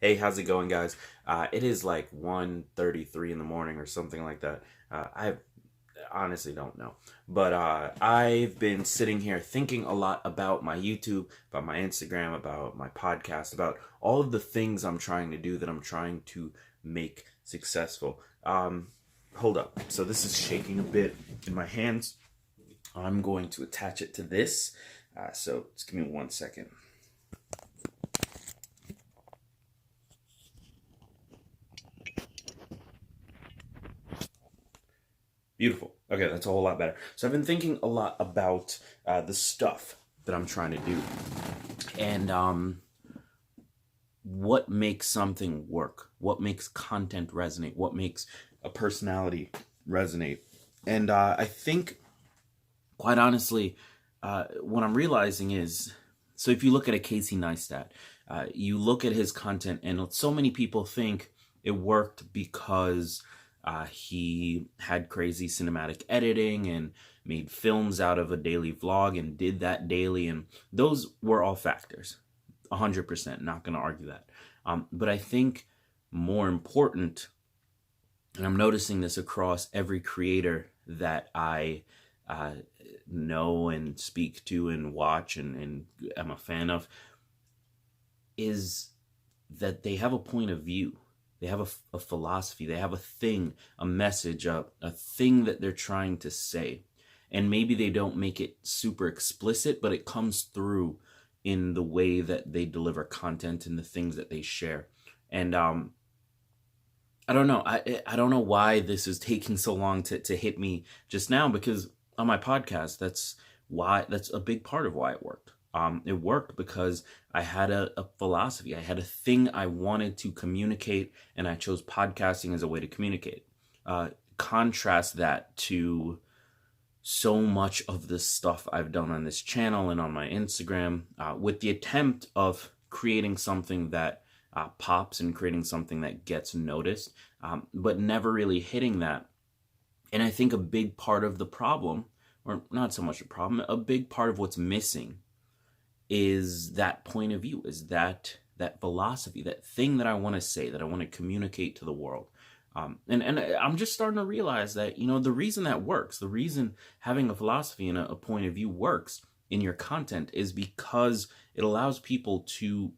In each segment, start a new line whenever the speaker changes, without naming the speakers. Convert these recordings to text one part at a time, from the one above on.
Hey, how's it going, guys? It is like 1:33 in the morning or something like that. I honestly don't know. But I've been sitting here thinking a lot about my YouTube, about my Instagram, about my podcast, about all of the things I'm trying to do that I'm trying to make successful. Hold up. So this is shaking a bit in my hands. I'm going to attach it to this. So just give me 1 second. Beautiful. Okay, that's a whole lot better. So I've been thinking a lot about the stuff that I'm trying to do, and what makes something work, what makes content resonate, what makes a personality resonate. And I think, quite honestly, what I'm realizing is, so if you look at a Casey Neistat, you look at his content, and so many people think it worked because he had crazy cinematic editing and made films out of a daily vlog and did that daily, and those were all factors. 100%, not going to argue that. But I think more important, and I'm noticing this across every creator that I know and speak to and watch and am a fan of, is that they have a point of view. They have a philosophy. They have a thing, a message, a thing that they're trying to say. And maybe they don't make it super explicit, but it comes through in the way that they deliver content and the things that they share. And I don't know. I don't know why this is taking so long to hit me just now, because on my podcast, that's a big part of why it worked. It worked because I had a philosophy. I had a thing I wanted to communicate, and I chose podcasting as a way to communicate. Contrast that to so much of the stuff I've done on this channel and on my Instagram, with the attempt of creating something that pops and creating something that gets noticed, but never really hitting that. And I think a big part of the problem, or not so much a problem, a big part of what's missing is that point of view, is that philosophy, that thing that I want to say, that I want to communicate to the world. And I'm just starting to realize that, the reason that works, the reason having a philosophy and a point of view works in your content is because it allows people to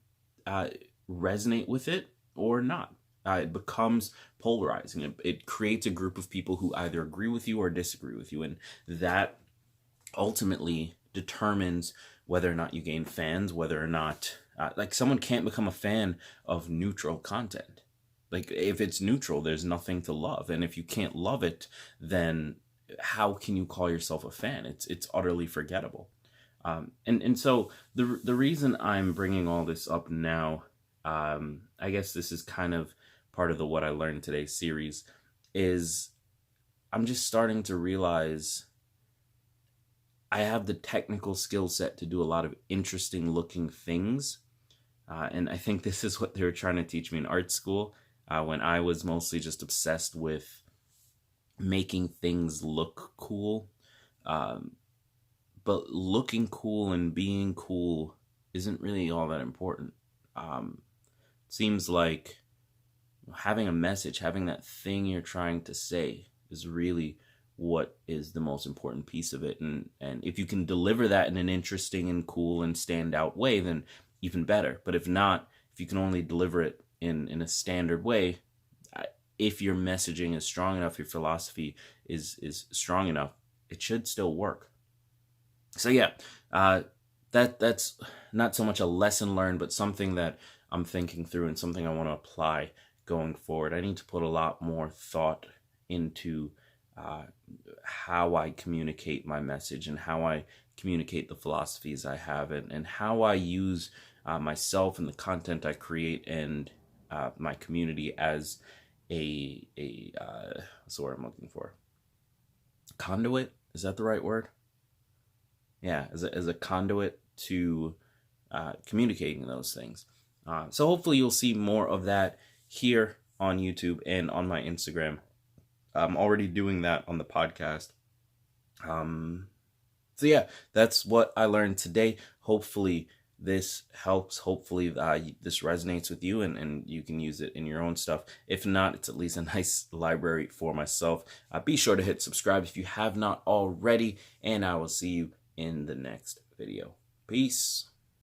resonate with it or not. It becomes polarizing. It creates a group of people who either agree with you or disagree with you. And that ultimately determines whether or not you gain fans, whether or not, like, someone can't become a fan of neutral content. Like, if it's neutral, there's nothing to love. And if you can't love it, then how can you call yourself a fan? It's utterly forgettable. And so the reason I'm bringing all this up now, I guess this is kind of part of the What I Learned Today series, is I'm just starting to realize I have the technical skill set to do a lot of interesting looking things. And I think this is what they were trying to teach me in art school, when I was mostly just obsessed with making things look cool. But looking cool and being cool isn't really all that important. Seems like having a message, having that thing you're trying to say is really what is the most important piece of it. And if you can deliver that in an interesting and cool and standout way, then even better. But if not, if you can only deliver it in a standard way, if your messaging is strong enough, your philosophy is strong enough, it should still work. So yeah, that's not so much a lesson learned, but something that I'm thinking through and something I want to apply going forward. I need to put a lot more thought into how I communicate my message and how I communicate the philosophies I have, and how I use myself and the content I create and my community as what's the word I'm looking for? Conduit? Is that the right word? Yeah, as a conduit to communicating those things. So hopefully you'll see more of that here on YouTube and on my Instagram. I'm already doing that on the podcast. So yeah, that's what I learned today. Hopefully this helps. Hopefully this resonates with you, and you can use it in your own stuff. If not, it's at least a nice library for myself. Be sure to hit subscribe if you have not already, and I will see you in the next video. Peace.